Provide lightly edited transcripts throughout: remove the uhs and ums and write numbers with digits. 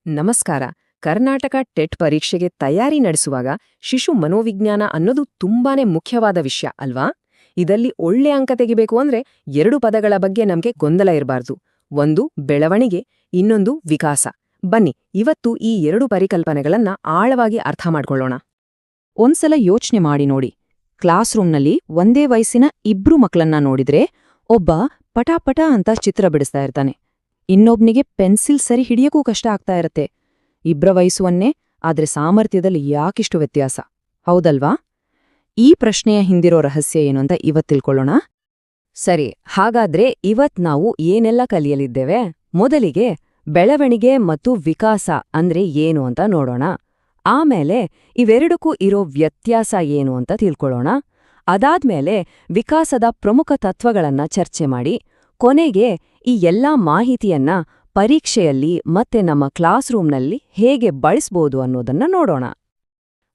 ನಮಸ್ಕಾರ. ಕರ್ನಾಟಕ ಟೆಟ್ ಪರೀಕ್ಷೆಗೆ ತಯಾರಿ ನಡೆಸುವಾಗ ಶಿಶು ಮನೋವಿಜ್ಞಾನ ಅನ್ನೋದು ತುಂಬಾನೇ ಮುಖ್ಯವಾದ ವಿಷಯ ಅಲ್ವಾ? ಇದಲ್ಲಿ ಒಳ್ಳೆ ಅಂಕ ತೆಗಿಬೇಕು ಅಂದ್ರೆ 2 ಪದಗಳ ಬಗ್ಗೆ ನಮ್ಗೆ ಗೊಂದಲ ಇರಬಾರ್ದು. ಒಂದು ಬೆಳವಣಿಗೆ, ಇನ್ನೊಂದು ವಿಕಾಸ. ಬನ್ನಿ ಇವತ್ತು ಈ 2 ಪರಿಕಲ್ಪನೆಗಳನ್ನ ಆಳವಾಗಿ ಅರ್ಥ ಮಾಡ್ಕೊಳ್ಳೋಣ. ಒಂದ್ಸಲ ಯೋಚನೆ ಮಾಡಿ ನೋಡಿ, ಕ್ಲಾಸ್ ರೂಮ್ನಲ್ಲಿ ಒಂದೇ ವಯಸ್ಸಿನ 2 ಮಕ್ಕಳನ್ನ ನೋಡಿದ್ರೆ ಒಬ್ಬ ಪಟಾಪಟ ಅಂತ ಚಿತ್ರ ಬಿಡಿಸ್ತಾ ಇರ್ತಾನೆ, ಇನ್ನೊಬ್ನಿಗೆ ಪೆನ್ಸಿಲ್ ಸರಿ ಹಿಡಿಯಕ್ಕೂ ಕಷ್ಟ ಆಗ್ತಾ ಇರತ್ತೆ. ಇಬ್ರ ವಯಸ್ಸುವನ್ನೇ, ಆದ್ರೆ ಸಾಮರ್ಥ್ಯದಲ್ಲಿ ಯಾಕಿಷ್ಟು ವ್ಯತ್ಯಾಸ, ಹೌದಲ್ವಾ? ಈ ಪ್ರಶ್ನೆಯ ಹಿಂದಿರೋ ರಹಸ್ಯ ಏನು ಅಂತ ಇವತ್ತು ತಿಳ್ಕೊಳ್ಳೋಣ. ಸರಿ, ಹಾಗಾದ್ರೆ ಇವತ್ ನಾವು ಏನೆಲ್ಲ ಕಲಿಯಲಿದ್ದೇವೆ? ಮೊದಲಿಗೆ ಬೆಳವಣಿಗೆ ಮತ್ತು ವಿಕಾಸ ಅಂದ್ರೆ ಏನು ಅಂತ ನೋಡೋಣ. ಆಮೇಲೆ ಇವೆರಡಕ್ಕೂ ಇರೋ ವ್ಯತ್ಯಾಸ ಏನು ಅಂತ ತಿಳ್ಕೊಳ್ಳೋಣ. ಅದಾದ್ಮೇಲೆ ವಿಕಾಸದ ಪ್ರಮುಖ ತತ್ವಗಳನ್ನ ಚರ್ಚೆ ಮಾಡಿ, ಕೊನೆಗೆ ಈ ಎಲ್ಲಾ ಮಾಹಿತಿಯನ್ನ ಪರೀಕ್ಷೆಯಲ್ಲಿ ಮತ್ತೆ ನಮ್ಮ ಕ್ಲಾಸ್ ರೂಮ್ನಲ್ಲಿ ಹೇಗೆ ಬಳಸ್ಬೋದು ಅನ್ನೋದನ್ನ ನೋಡೋಣ.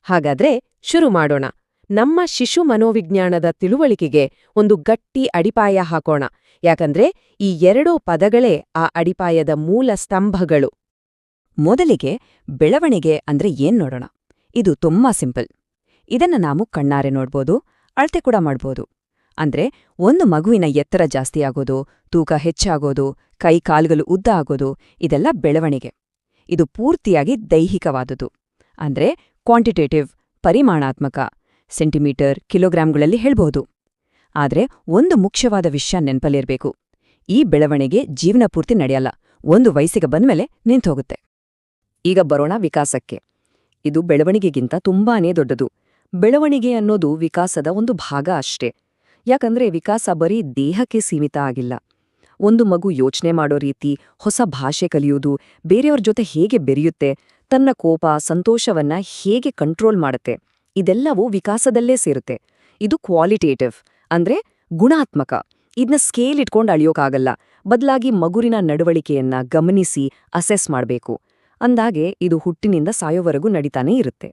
ಹಾಗಾದ್ರೆ ಶುರು ಮಾಡೋಣ. ನಮ್ಮ ಶಿಶು ಮನೋವಿಜ್ಞಾನದ ತಿಳುವಳಿಕೆಗೆ ಒಂದು ಗಟ್ಟಿ ಅಡಿಪಾಯ ಹಾಕೋಣ, ಯಾಕಂದ್ರೆ ಈ 2 ಪದಗಳೇ ಆ ಅಡಿಪಾಯದ ಮೂಲ ಸ್ತಂಭಗಳು. ಮೊದಲಿಗೆ ಬೆಳವಣಿಗೆ ಅಂದ್ರೆ ಏನ್ ನೋಡೋಣ. ಇದು ತುಂಬಾ ಸಿಂಪಲ್. ಇದನ್ನ ನಾವು ಕಣ್ಣಾರೆ ನೋಡ್ಬೋದು, ಅಳತೆ ಕೂಡ ಮಾಡ್ಬೋದು. ಅಂದ್ರೆ ಒಂದು ಮಗುವಿನ ಎತ್ತರ ಜಾಸ್ತಿ ಆಗೋದು, ತೂಕ ಹೆಚ್ಚಾಗೋದು, ಕೈ ಕಾಲುಗಳು ಉದ್ದ ಆಗೋದು, ಇದೆಲ್ಲ ಬೆಳವಣಿಗೆ. ಇದು ಪೂರ್ತಿಯಾಗಿ ದೈಹಿಕವಾದುದು, ಅಂದ್ರೆ ಕ್ವಾಂಟಿಟೇಟಿವ್, ಪರಿಮಾಣಾತ್ಮಕ, ಸೆಂಟಿಮೀಟರ್, ಕಿಲೋಗ್ರಾಂಗಳಲ್ಲಿ ಹೇಳ್ಬಹುದು. ಆದ್ರೆ ಒಂದು ಮುಖ್ಯವಾದ ವಿಷಯ ನೆನ್ಪಲ್ಲಿರ್ಬೇಕು, ಈ ಬೆಳವಣಿಗೆ ಜೀವನ ಪೂರ್ತಿ ನಡೆಯಲ್ಲ, ಒಂದು ವಯಸ್ಸಿಗೆ ಬಂದ್ಮೇಲೆ ನಿಂತೋಗುತ್ತೆ. ಈಗ ಬರೋಣ ವಿಕಾಸಕ್ಕೆ. ಇದು ಬೆಳವಣಿಗೆಗಿಂತ ತುಂಬಾನೇ ದೊಡ್ಡದು. ಬೆಳವಣಿಗೆ ಅನ್ನೋದು ವಿಕಾಸದ ಒಂದು ಭಾಗ ಅಷ್ಟೇ. ಯಾಕಂದ್ರೆ ವಿಕಾಸ ಬರೀ ದೇಹಕ್ಕೆ ಸೀಮಿತ ಆಗಿಲ್ಲ. ಒಂದು ಮಗು ಯೋಚನೆ ಮಾಡೋ ರೀತಿ, ಹೊಸ ಭಾಷೆ ಕಲಿಯೋದು, ಬೇರೆಯವ್ರ ಜೊತೆ ಹೇಗೆ ಬೆರೆಯುತ್ತೆ, ತನ್ನ ಕೋಪ ಸಂತೋಷವನ್ನ ಹೇಗೆ ಕಂಟ್ರೋಲ್ ಮಾಡುತ್ತೆ, ಇದೆಲ್ಲವೂ ವಿಕಾಸದಲ್ಲೇ ಸೇರುತ್ತೆ. ಇದು ಕ್ವಾಲಿಟೇಟಿವ್ ಅಂದ್ರೆ ಗುಣಾತ್ಮಕ. ಇದನ್ನ ಸ್ಕೇಲ್ ಇಟ್ಕೊಂಡು ಅಳಿಯೋಕಾಗಲ್ಲ, ಬದಲಾಗಿ ಮಗುವಿನ ನಡವಳಿಕೆಯನ್ನ ಗಮನಿಸಿ ಅಸೆಸ್ ಮಾಡ್ಬೇಕು. ಅಂದಾಗೆ ಇದು ಹುಟ್ಟಿನಿಂದ ಸಾಯೋವರೆಗೂ ನಡೀತಾನೇ ಇರುತ್ತೆ.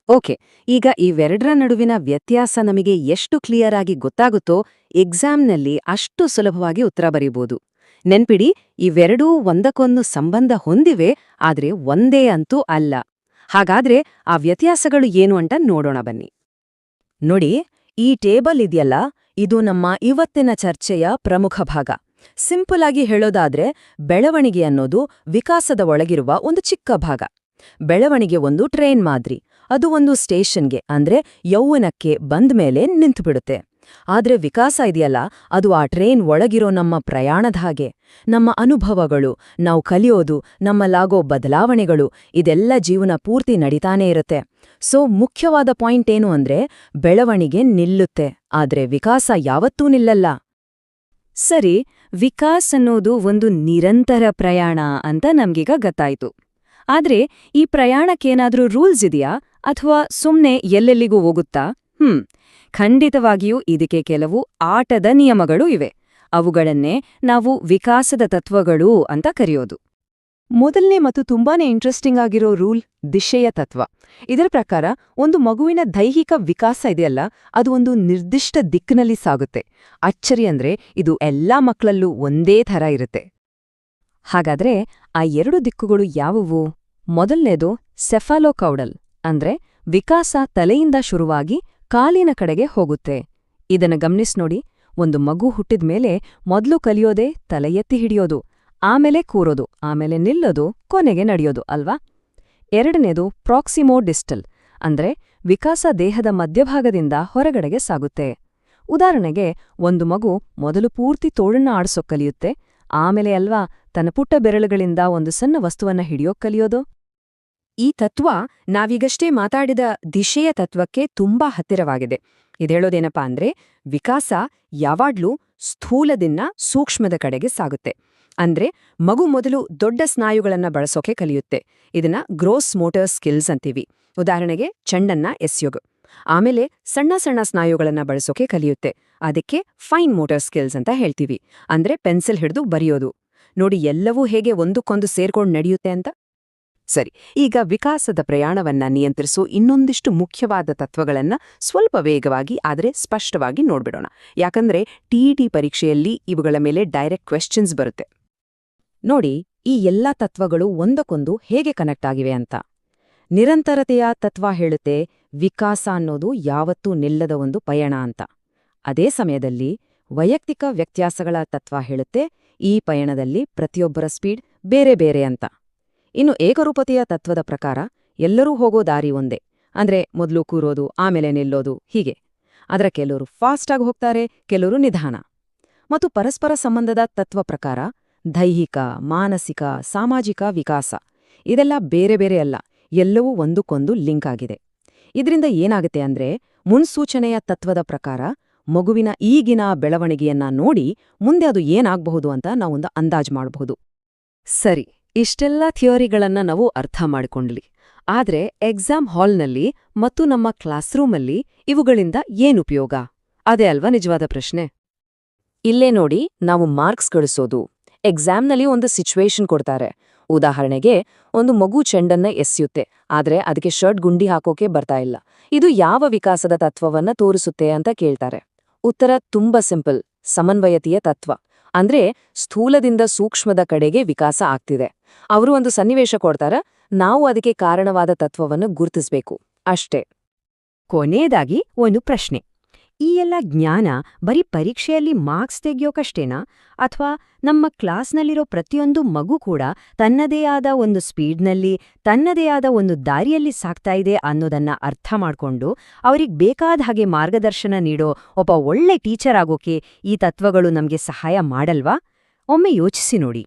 ಓಕೆ, ಈಗ ಇವೆರಡರ ನಡುವಿನ ವ್ಯತ್ಯಾಸ ನಮಗೆ ಎಷ್ಟು ಕ್ಲಿಯರ್ ಆಗಿ ಗೊತ್ತಾಗುತ್ತೋ ಎಕ್ಸಾಮ್ನಲ್ಲಿ ಅಷ್ಟು ಸುಲಭವಾಗಿ ಉತ್ತರ ಬರೀಬೋದು. ನೆನ್ಪಿಡಿ, ಇವೆರಡೂ ಒಂದಕ್ಕೊಂದು ಸಂಬಂಧ ಹೊಂದಿವೆ, ಆದ್ರೆ ಒಂದೇ ಅಂತೂ ಅಲ್ಲ. ಹಾಗಾದ್ರೆ ಆ ವ್ಯತ್ಯಾಸಗಳು ಏನು ಅಂತ ನೋಡೋಣ ಬನ್ನಿ. ನೋಡಿ, ಈ ಟೇಬಲ್ ಇದೆಯಲ್ಲ, ಇದು ನಮ್ಮ ಇವತ್ತಿನ ಚರ್ಚೆಯ ಪ್ರಮುಖ ಭಾಗ. ಸಿಂಪಲ್ ಆಗಿ ಹೇಳೋದಾದ್ರೆ ಬೆಳವಣಿಗೆ ಅನ್ನೋದು ವಿಕಾಸದ ಒಳಗಿರುವ ಒಂದು ಚಿಕ್ಕ ಭಾಗ. ಬೆಳವಣಿಗೆ ಒಂದು ಟ್ರೈನ್ ಮಾದ್ರಿ. ಅದು ಒಂದು ಸ್ಟೇಷನ್ಗೆ ಅಂದ್ರೆ ಯೌವನಕ್ಕೆ ಬಂದ್ಮೇಲೆ ನಿಂತುಬಿಡುತ್ತೆ. ಆದ್ರೆ ವಿಕಾಸ ಇದೆಯಲ್ಲ, ಅದು ಆ ಟ್ರೈನ್ ಒಳಗಿರೋ ನಮ್ಮ ಪ್ರಯಾಣದ ಹಾಗೆ. ನಮ್ಮ ಅನುಭವಗಳು, ನಾವು ಕಲಿಯೋದು, ನಮ್ಮಲ್ಲಾಗೋ ಬದಲಾವಣೆಗಳು, ಇದೆಲ್ಲ ಜೀವನ ಪೂರ್ತಿ ನಡೀತಾನೇ ಇರುತ್ತೆ. ಸೊ ಮುಖ್ಯವಾದ ಪಾಯಿಂಟ್ ಏನು ಅಂದ್ರೆ ಬೆಳವಣಿಗೆ ನಿಲ್ಲುತ್ತೆ, ಆದ್ರೆ ವಿಕಾಸ ಯಾವತ್ತೂ ನಿಲ್ಲಲ್ಲ. ಸರಿ, ವಿಕಾಸ್ ಅನ್ನೋದು ಒಂದು ನಿರಂತರ ಪ್ರಯಾಣ ಅಂತ ನಮ್ಗೀಗ ಗೊತ್ತಾಯ್ತು. ಆದ್ರೆ ಈ ಪ್ರಯಾಣಕ್ಕೇನಾದ್ರೂ ರೂಲ್ಸ್ ಇದೆಯಾ, ಅಥವಾ ಸುಮ್ನೆ ಎಲ್ಲೆಲ್ಲಿಗೂ ಹೋಗುತ್ತಾ? ಖಂಡಿತವಾಗಿಯೂ ಇದಕ್ಕೆ ಕೆಲವು ಆಟದ ನಿಯಮಗಳು ಇವೆ. ಅವುಗಳನ್ನೇ ನಾವು ವಿಕಾಸದ ತತ್ವಗಳು ಅಂತ ಕರೆಯೋದು. ಮೊದಲನೇ ಮತ್ತು ತುಂಬಾನೇ ಇಂಟ್ರೆಸ್ಟಿಂಗ್ ಆಗಿರೋ ರೂಲ್ ದಿಶೆಯ ತತ್ವ. ಇದರ ಪ್ರಕಾರ ಒಂದು ಮಗುವಿನ ದೈಹಿಕ ವಿಕಾಸ ಇದೆಯಲ್ಲ, ಅದು ಒಂದು ನಿರ್ದಿಷ್ಟ ದಿಕ್ಕಿನಲ್ಲಿ ಸಾಗುತ್ತೆ. ಅಚ್ಚರಿ ಅಂದ್ರೆ ಇದು ಎಲ್ಲಾ ಮಕ್ಕಳಲ್ಲೂ ಒಂದೇ ಥರ ಇರುತ್ತೆ. ಹಾಗಾದ್ರೆ ಆ 2 ದಿಕ್ಕುಗಳು ಯಾವುವು? ಮೊದಲನೇದು ಸೆಫಾಲೋಕೌಡಲ್, ಅಂದ್ರೆ ವಿಕಾಸ ತಲೆಯಿಂದ ಶುರುವಾಗಿ ಕಾಲಿನ ಕಡೆಗೆ ಹೋಗುತ್ತೆ. ಇದನ್ನ ಗಮನಿಸ್ ನೋಡಿ, ಒಂದು ಮಗು ಹುಟ್ಟಿದ್ಮೇಲೆ ಮೊದಲು ಕಲಿಯೋದೇ ತಲೆ ಎತ್ತಿ ಹಿಡಿಯೋದು, ಆಮೇಲೆ ಕೂರೋದು, ಆಮೇಲೆ ನಿಲ್ಲೋದು, ಕೊನೆಗೆ ನಡೆಯೋದು ಅಲ್ವಾ? ಎರಡನೇದು ಪ್ರಾಕ್ಸಿಮೋಡಿಸ್ಟಲ್, ಅಂದ್ರೆ ವಿಕಾಸ ದೇಹದ ಮಧ್ಯಭಾಗದಿಂದ ಹೊರಗಡೆಗೆ ಸಾಗುತ್ತೆ. ಉದಾಹರಣೆಗೆ ಒಂದು ಮಗು ಮೊದಲು ಪೂರ್ತಿ ತೋಳನ್ನ ಆಡ್ಸೋಕ್ ಕಲಿಯುತ್ತೆ, ಆಮೇಲೆ ಅಲ್ವಾ ತನ್ನ ಪುಟ್ಟ ಬೆರಳುಗಳಿಂದ ಒಂದು ಸಣ್ಣ ವಸ್ತುವನ್ನ ಹಿಡಿಯೋಕ್ ಕಲಿಯೋದು. ಈ ತತ್ವ ನಾವೀಗಷ್ಟೇ ಮಾತಾಡಿದ ದಿಶೆಯ ತತ್ವಕ್ಕೆ ತುಂಬಾ ಹತ್ತಿರವಾಗಿದೆ. ಇದೇಳೋದೇನಪ್ಪಾ ಅಂದ್ರೆ ವಿಕಾಸ ಯಾವಾಗ್ಲೂ ಸ್ಥೂಲದಿಂದ ಸೂಕ್ಷ್ಮದ ಕಡೆಗೆ ಸಾಗುತ್ತೆ. ಅಂದ್ರೆ ಮಗು ಮೊದಲು ದೊಡ್ಡ ಸ್ನಾಯುಗಳನ್ನ ಬಳಸೋಕೆ ಕಲಿಯುತ್ತೆ. ಇದನ್ನ ಗ್ರೋಸ್ ಮೋಟರ್ ಸ್ಕಿಲ್ಸ್ ಅಂತೀವಿ. ಉದಾಹರಣೆಗೆ ಚೆಂಡನ್ನ ಎಸೆಯೋದು. ಆಮೇಲೆ ಸಣ್ಣ ಸಣ್ಣ ಸ್ನಾಯುಗಳನ್ನ ಬಳಸೋಕೆ ಕಲಿಯುತ್ತೆ. ಅದಕ್ಕೆ ಫೈನ್ ಮೋಟರ್ ಸ್ಕಿಲ್ಸ್ ಅಂತ ಹೇಳ್ತೀವಿ. ಅಂದ್ರೆ ಪೆನ್ಸಿಲ್ ಹಿಡಿದು ಬರೆಯೋದು. ನೋಡಿ ಎಲ್ಲವೂ ಹೇಗೆ ಒಂದಕ್ಕೊಂದು ಸೇರ್ಕೊಂಡು ನಡೆಯುತ್ತೆ ಅಂತ. ಸರಿ, ಈಗ ವಿಕಾಸದ ಪ್ರಯಾಣವನ್ನ ನಿಯಂತ್ರಿಸೋ ಇನ್ನೊಂದಿಷ್ಟು ಮುಖ್ಯವಾದ ತತ್ವಗಳನ್ನ ಸ್ವಲ್ಪ ವೇಗವಾಗಿ ಆದರೆ ಸ್ಪಷ್ಟವಾಗಿ ನೋಡ್ಬಿಡೋಣ. ಯಾಕಂದ್ರೆ ಟಿಇಟಿ ಪರೀಕ್ಷೆಯಲ್ಲಿ ಇವುಗಳ ಮೇಲೆ ಡೈರೆಕ್ಟ್ ಕ್ವೆಶ್ಚನ್ಸ್ ಬರುತ್ತೆ. ನೋಡಿ, ಈ ಎಲ್ಲಾ ತತ್ವಗಳು ಒಂದಕ್ಕೊಂದು ಹೇಗೆ ಕನೆಕ್ಟ್ ಆಗಿವೆ ಅಂತ. ನಿರಂತರತೆಯ ತತ್ವ ಹೇಳುತ್ತೆ ವಿಕಾಸ ಅನ್ನೋದು ಯಾವತ್ತೂ ನಿಲ್ಲದ ಒಂದು ಪಯಣ ಅಂತ. ಅದೇ ಸಮಯದಲ್ಲಿ ವೈಯಕ್ತಿಕ ವ್ಯತ್ಯಾಸಗಳ ತತ್ವ ಹೇಳುತ್ತೆ ಈ ಪಯಣದಲ್ಲಿ ಪ್ರತಿಯೊಬ್ಬರ ಸ್ಪೀಡ್ ಬೇರೆ ಬೇರೆ ಅಂತ. ಇನ್ನು ಏಕರೂಪತೆಯ ತತ್ವದ ಪ್ರಕಾರ ಎಲ್ಲರೂ ಹೋಗೋ ದಾರಿ ಒಂದೇ, ಅಂದ್ರೆ ಮೊದಲು ಕೂರೋದು ಆಮೇಲೆ ನಿಲ್ಲೋದು ಹೀಗೆ. ಆದ್ರೆ ಕೆಲವರು ಫಾಸ್ಟಾಗಿ ಹೋಗ್ತಾರೆ, ಕೆಲವರು ನಿಧಾನ. ಮತ್ತು ಪರಸ್ಪರ ಸಂಬಂಧದ ತತ್ವ ಪ್ರಕಾರ ದೈಹಿಕ, ಮಾನಸಿಕ, ಸಾಮಾಜಿಕ ವಿಕಾಸ ಇದೆಲ್ಲ ಬೇರೆ ಬೇರೆ ಅಲ್ಲ, ಎಲ್ಲವೂ ಒಂದಕ್ಕೊಂದು ಲಿಂಕ್ ಆಗಿದೆ. ಇದರಿಂದ ಏನಾಗುತ್ತೆ ಅಂದ್ರೆ ಮುನ್ಸೂಚನೆಯ ತತ್ವದ ಪ್ರಕಾರ ಮಗುವಿನ ಈಗಿನ ಬೆಳವಣಿಗೆಯನ್ನ ನೋಡಿ ಮುಂದೆ ಅದು ಏನಾಗಬಹುದು ಅಂತ ನಾವೊಂದು ಅಂದಾಜು ಮಾಡಬಹುದು. ಸರಿ, ಇಷ್ಟೆಲ್ಲ ಥಿಯರಿಗಳನ್ನ ನಾವು ಅರ್ಥ ಮಾಡಿಕೊಂಡ್ಲಿ. ಆದ್ರೆ ಎಕ್ಸಾಮ್ ಹಾಲ್ನಲ್ಲಿ ಮತ್ತು ನಮ್ಮ ಕ್ಲಾಸ್ರೂಮಲ್ಲಿ ಇವುಗಳಿಂದ ಏನುಪಯೋಗ? ಅದೇ ಅಲ್ವಾ ನಿಜವಾದ ಪ್ರಶ್ನೆ. ಇಲ್ಲೇ ನೋಡಿ, ನಾವು ಮಾರ್ಕ್ಸ್ ಗಳಿಸೋದು. ಎಕ್ಸಾಮ್ನಲ್ಲಿ ಒಂದು ಸಿಚುವೇಶನ್ ಕೊಡ್ತಾರೆ. ಉದಾಹರಣೆಗೆ, ಒಂದು ಮಗು ಚೆಂಡನ್ನ ಎಸೆಯುತ್ತೆ, ಆದ್ರೆ ಅದಕ್ಕೆ ಶರ್ಟ್ ಗುಂಡಿ ಹಾಕೋಕೆ ಬರ್ತಾ ಇಲ್ಲ. ಇದು ಯಾವ ವಿಕಾಸದ ತತ್ವವನ್ನ ತೋರಿಸುತ್ತೆ ಅಂತ ಕೇಳ್ತಾರೆ. ಉತ್ತರ ತುಂಬಾ ಸಿಂಪಲ್, ಸಮನ್ವಯತೆಯ ತತ್ವ. ಅಂದ್ರೆ ಸ್ಥೂಲದಿಂದ ಸೂಕ್ಷ್ಮದ ಕಡೆಗೆ ವಿಕಾಸ ಆಗ್ತಿದೆ. ಅವರು ಒಂದು ಸನ್ನಿವೇಶ ಕೊಡ್ತಾರ, ನಾವು ಅದಕ್ಕೆ ಕಾರಣವಾದ ತತ್ವವನ್ನು ಗುರುತಿಸ್ಬೇಕು ಅಷ್ಟೇ. ಕೊನೆಯದಾಗಿ ಒಂದು ಪ್ರಶ್ನೆ. ಈ ಎಲ್ಲ ಜ್ಞಾನ ಬರೀ ಪರೀಕ್ಷೆಯಲ್ಲಿ ಮಾರ್ಕ್ಸ್ ತೆಗೆಯೋಕಷ್ಟೇನಾ, ಅಥವಾ ನಮ್ಮ ಕ್ಲಾಸ್ನಲ್ಲಿರೋ ಪ್ರತಿಯೊಂದು ಮಗು ಕೂಡ ತನ್ನದೇ ಆದ ಒಂದು ಸ್ಪೀಡ್ನಲ್ಲಿ, ತನ್ನದೇ ಆದ ಒಂದು ದಾರಿಯಲ್ಲಿ ಸಾಗ್ತಾ ಇದೆ ಅನ್ನೋದನ್ನ ಅರ್ಥ ಮಾಡ್ಕೊಂಡು ಅವ್ರಿಗೆ ಬೇಕಾದ ಹಾಗೆ ಮಾರ್ಗದರ್ಶನ ನೀಡೋ ಒಬ್ಬ ಒಳ್ಳೆ ಟೀಚರ್ ಆಗೋಕೆ ಈ ತತ್ವಗಳು ನಮ್ಗೆ ಸಹಾಯ ಮಾಡಲ್ವಾ? ಒಮ್ಮೆ ಯೋಚಿಸಿ ನೋಡಿ.